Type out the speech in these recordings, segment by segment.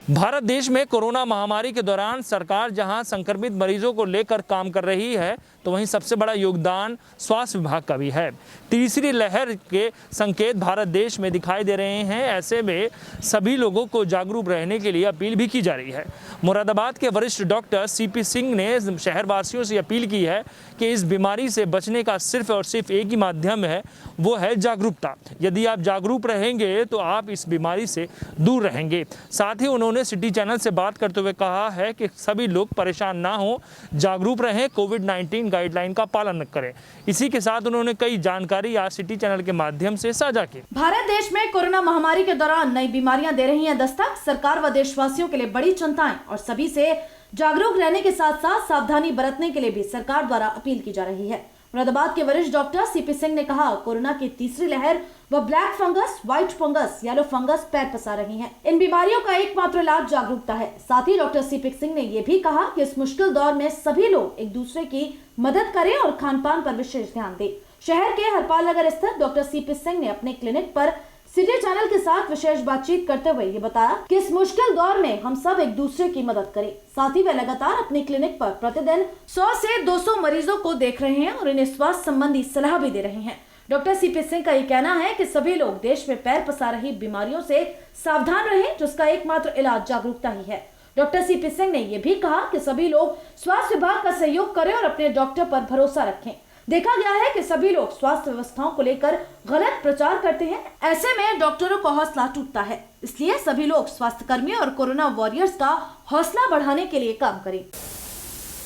भारत देश में कोरोना महामारी के दौरान सरकार जहां संक्रमित मरीजों को लेकर काम कर रही है, तो वहीं सबसे बड़ा योगदान स्वास्थ्य विभाग का भी है। तीसरी लहर के संकेत भारत देश में दिखाई दे रहे हैं। ऐसे में सभी लोगों को जागरूक रहने के लिए अपील भी की जा रही है। मुरादाबाद के वरिष्ठ डॉक्टर सीपी सिंह ने शहरवासियों से अपील की है कि इस बीमारी से बचने का सिर्फ और सिर्फ एक ही माध्यम है, वो है जागरूकता। यदि आप जागरूक रहेंगे तो आप इस बीमारी से दूर रहेंगे। साथ ही उन्होंने सिटी चैनल से बात करते हुए कहा है कि सभी लोग परेशान ना हो, जागरूक रहें, कोविड-19 गाइडलाइन का पालन करें। इसी के साथ उन्होंने कई जानकारी आज सिटी चैनल के माध्यम से साझा की। भारत देश में कोरोना महामारी के दौरान नई बीमारियां दे रही हैं दस्तक। सरकार व देशवासियों के लिए बड़ी चिंताएं और सभी से जागरूक रहने के साथ साथ सावधानी बरतने के लिए भी सरकार द्वारा अपील की जा रही है। मुरादाबाद के वरिष्ठ डॉक्टर सीपी सिंह ने कहा, कोरोना की तीसरी लहर व black fungus, white fungus, yellow fungus पैर पसार रही हैं। इन बीमारियों का एकमात्र इलाज जागरूकता है। साथ ही डॉक्टर सीपी सिंह ने ये भी कहा कि इस मुश्किल दौर में सभी लोग एक दूसरे की मदद करें और खान पान पर विशेष ध्यान दें। शहर के हरपाल नगर स्थित डॉक्टर सीपी सिंह ने अपने क्लिनिक पर सिटी चैनल के साथ विशेष बातचीत करते हुए ये बताया कि इस मुश्किल दौर में हम सब एक दूसरे की मदद करें। साथ ही वे लगातार अपनी क्लिनिक पर प्रतिदिन 100 से 200 मरीजों को देख रहे हैं और इन्हें स्वास्थ्य संबंधी सलाह भी दे रहे हैं। डॉक्टर सीपी सिंह का ये कहना है कि सभी लोग देश में पैर पसार रही बीमारियों से सावधान रहें, जिसका एकमात्र इलाज जागरूकता ही है। डॉक्टर सीपी सिंह ने ये भी कहा कि सभी लोग स्वास्थ्य विभाग का सहयोग करें और अपने डॉक्टर पर भरोसा रखें। देखा गया है कि सभी लोग स्वास्थ्य व्यवस्थाओं को लेकर गलत प्रचार करते हैं। ऐसे में डॉक्टरों का हौसला टूटता है। इसलिए सभी लोग स्वास्थ्य कर्मियों और कोरोना वॉरियर्स का हौसला बढ़ाने के लिए काम करें।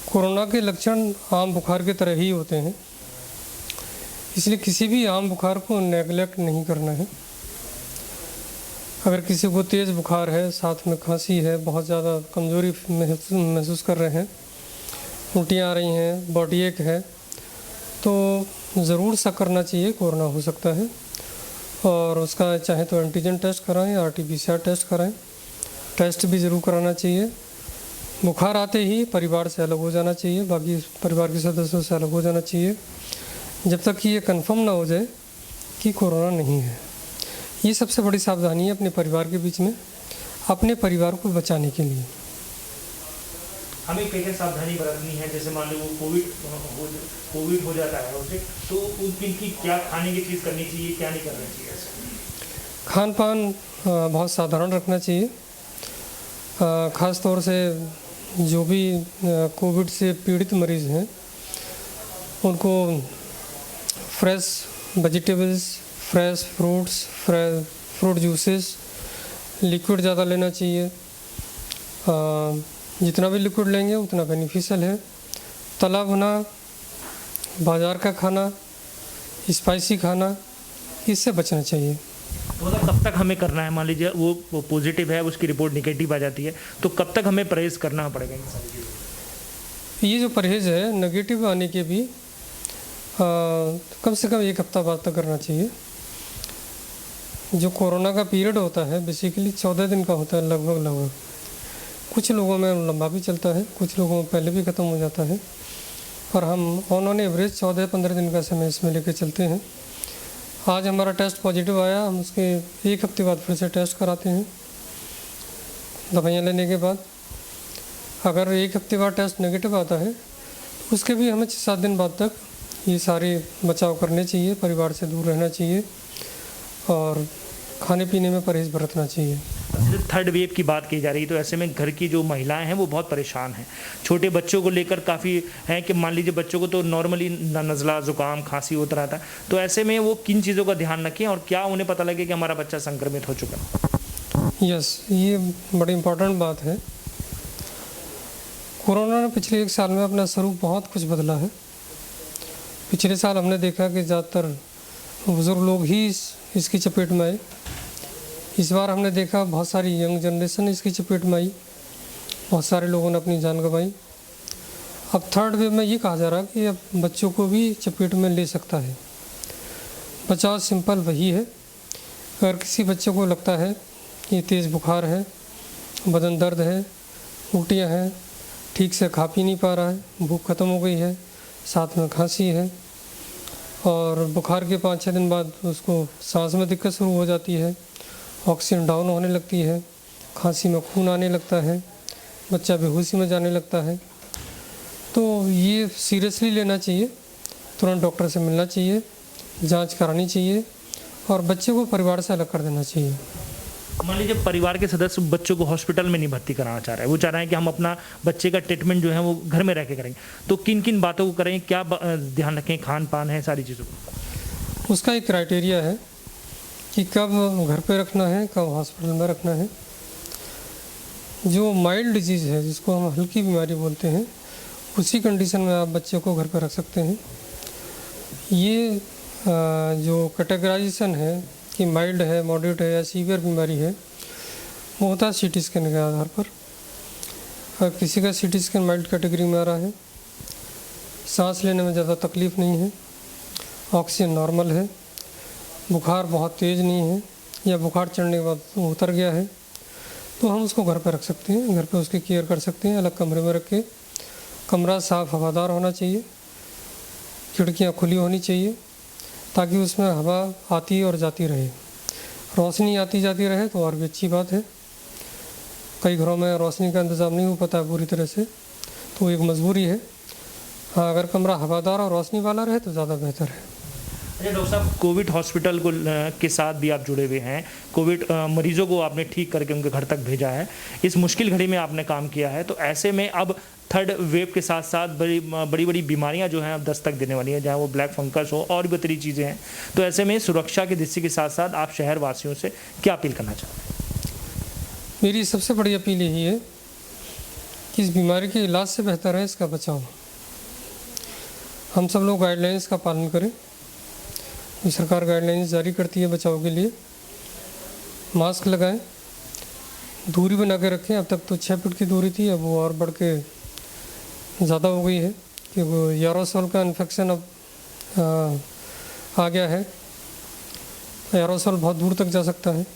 कोरोना के लक्षण आम बुखार की तरह ही होते हैं, इसलिए किसी भी आम बुखार को नेगलेक्ट नहीं करना है। अगर किसी को तेज़ बुखार है, साथ में खांसी है, बहुत ज़्यादा कमज़ोरी महसूस कर रहे हैं, उल्टियाँ आ रही हैं, बॉडी एक है, तो ज़रूर सा करना चाहिए। कोरोना हो सकता है और उसका चाहे तो एंटीजन टेस्ट कराएं, RT-PCR टेस्ट कराएं। टेस्ट भी ज़रूर कराना चाहिए। बुखार आते ही परिवार से अलग हो जाना चाहिए, बाकी परिवार के सदस्यों से अलग हो जाना चाहिए, जब तक कि ये कंफर्म ना हो जाए कि कोरोना नहीं है। ये सबसे बड़ी सावधानी है अपने परिवार के बीच में, अपने परिवार को बचाने के लिए। हमें क्या सावधानी बरतनी है? जैसे मान लो वो कोविड हो जाता है उसे, तो उनकी क्या खाने की चीज़ करनी चाहिए, क्या नहीं करना चाहिए? खान पान बहुत साधारण रखना चाहिए। ख़ास तौर से जो भी कोविड से पीड़ित मरीज़ हैं उनको fresh vegetables, fresh fruits, fruit juices, liquid ज़्यादा लेना चाहिए। जितना भी लिक्विड लेंगे उतना बेनिफिशियल है। तला भुना, बाज़ार का खाना, स्पाइसी खाना, इससे बचना चाहिए। तो मतलब कब तक हमें करना है? मान लीजिए वो पॉजिटिव है, उसकी रिपोर्ट नेगेटिव आ जाती है, तो कब तक हमें परहेज करना पड़ेगा इन सारी चीज़ों? ये जो परहेज है नेगेटिव आने के भी कम से कम 1 हफ्ता बाद तक करना चाहिए। जो कोरोना का पीरियड होता है बेसिकली 14 दिन का होता है लगभग। कुछ लोगों में लंबा भी चलता है, कुछ लोगों में पहले भी ख़त्म हो जाता है, और हम ऑन एवरेज 14-15 दिन का समय इसमें लेके चलते हैं। आज हमारा टेस्ट पॉजिटिव आया, हम उसके 1 हफ्ते बाद फिर से टेस्ट कराते हैं दवाइयाँ लेने के बाद। अगर 1 हफ्ते बाद टेस्ट नेगेटिव आता है तो उसके भी हमें 6-7 दिन बाद तक ये सारे बचाव करने चाहिए, परिवार से दूर रहना चाहिए और खाने पीने में परहेज बरतना चाहिए। थर्ड वेव की बात की जा रही है, तो ऐसे में घर की जो महिलाएं हैं वो बहुत परेशान हैं। छोटे बच्चों को लेकर काफ़ी है कि मान लीजिए बच्चों को तो नॉर्मली नज़ला, ज़ुकाम, खांसी होता रहता है, तो ऐसे में वो किन चीज़ों का ध्यान रखें और क्या उन्हें पता लगे कि हमारा बच्चा संक्रमित हो चुका है? यस, ये बड़ी इम्पोर्टेंट बात है। कोरोना ने पिछले 1 साल में अपना स्वरूप बहुत कुछ बदला है। पिछले साल हमने देखा कि ज़्यादातर बुज़ुर्ग लोग ही इसकी चपेट में आए। इस बार हमने देखा बहुत सारी यंग जनरेशन इसकी चपेट में आई, बहुत सारे लोगों ने अपनी जान गंवाई। अब थर्ड वेव में ये कहा जा रहा है कि अब बच्चों को भी चपेट में ले सकता है। बचाव सिंपल वही है। अगर किसी बच्चे को लगता है कि तेज़ बुखार है, बदन दर्द है, उल्टियाँ हैं, ठीक से खा पी नहीं पा रहा है, भूख ख़त्म हो गई है, साथ में खांसी है और बुखार के 5-6 दिन बाद उसको सांस में दिक्कत शुरू हो जाती है, ऑक्सीजन डाउन होने लगती है, खांसी में खून आने लगता है, बच्चा बेहोशी में जाने लगता है। तो ये सीरियसली लेना चाहिए, तुरंत डॉक्टर से मिलना चाहिए, जांच करानी चाहिए और बच्चे को परिवार से अलग कर देना चाहिए। मान लीजिए परिवार के सदस्य बच्चों को हॉस्पिटल में नहीं भर्ती कराना चाह रहे हैं, वो चाह रहे हैं कि हम अपना बच्चे का ट्रीटमेंट जो है वो घर में रह के करेंगे, तो किन किन बातों को करें, क्या ध्यान रखें, खान पान है, सारी चीज़ों को? उसका एक क्राइटेरिया है कि कब घर पे रखना है, कब हॉस्पिटल में रखना है। जो माइल्ड डिजीज़ है, जिसको हम हल्की बीमारी बोलते हैं, उसी कंडीशन में आप बच्चे को घर पर रख सकते हैं। ये जो कैटेगराइजेशन है कि माइल्ड है, मॉडरेट है या सीवियर बीमारी है, वो होता है सीटी स्कैन के आधार पर। अगर किसी का सीटी स्कैन माइल्ड कैटेगरी में आ रहा है, सांस लेने में ज़्यादा तकलीफ़ नहीं है, ऑक्सीजन नॉर्मल है, बुखार बहुत तेज़ नहीं है या बुखार चढ़ने के बाद उतर गया है, तो हम उसको घर पर रख सकते हैं। घर पर उसकी केयर कर सकते हैं, अलग कमरे में रख के। कमरा साफ़ हवादार होना चाहिए, खिड़कियाँ खुली होनी चाहिए ताकि उसमें हवा आती और जाती रहे। रोशनी आती जाती रहे तो और भी अच्छी बात है। कई घरों में रोशनी का इंतज़ाम नहीं हो पाता पूरी तरह से, तो एक मजबूरी है। हाँ, अगर कमरा हवादार और रोशनी वाला रहे तो ज़्यादा बेहतर है। अच्छा डॉक्टर साहब, कोविड हॉस्पिटल को के साथ भी आप जुड़े हुए हैं, कोविड मरीजों को आपने ठीक करके उनके घर तक भेजा है, इस मुश्किल घड़ी में आपने काम किया है, तो ऐसे में अब थर्ड वेव के साथ साथ बड़ी बड़ी बीमारियां जो हैं अब दस्तक देने वाली हैं, जहां वो ब्लैक फंगस हो और भी बतरी चीज़ें हैं, तो ऐसे में सुरक्षा की दृष्टि के साथ साथ आप शहर वासियों से क्या अपील करना चाहते हैं? मेरी सबसे बड़ी अपील यही है कि इस बीमारी के इलाज से बेहतर है इसका बचाव। हम सब लोग गाइडलाइंस का पालन करें, जो सरकार गाइडलाइंस जारी करती है बचाव के लिए। मास्क लगाएं, दूरी बना के रखें। अब तक तो 6 फीट की दूरी थी, अब वो और बढ़ के ज़्यादा हो गई है कि वो एरोसोल का इन्फेक्शन अब आ गया है। एरोसोल बहुत दूर तक जा सकता है।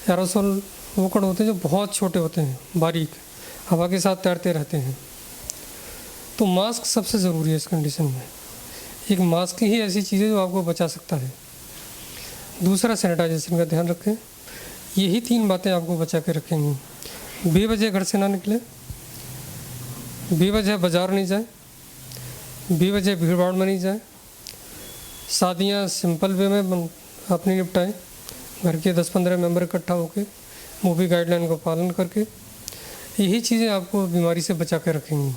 एरोसोल वो कण होते हैं जो बहुत छोटे होते हैं, बारीक, हवा के साथ तैरते रहते हैं। तो मास्क सबसे ज़रूरी है इस कंडीशन में। एक मास्क ही ऐसी चीज़ है जो आपको बचा सकता है। दूसरा, सैनिटाइजेशन का ध्यान रखें। यही 3 बातें आपको बचा के रखेंगी। बेवजह घर से ना निकले, बेवजह बाज़ार नहीं जाए, बेवजह भीड़ भाड़ में नहीं जाए। शादियाँ सिंपल वे में अपनी निपटाएं, घर के 10-15 मेंबर इकट्ठा होकर, वो भी गाइडलाइन को पालन करके। यही चीज़ें आपको बीमारी से बचा के रखेंगी।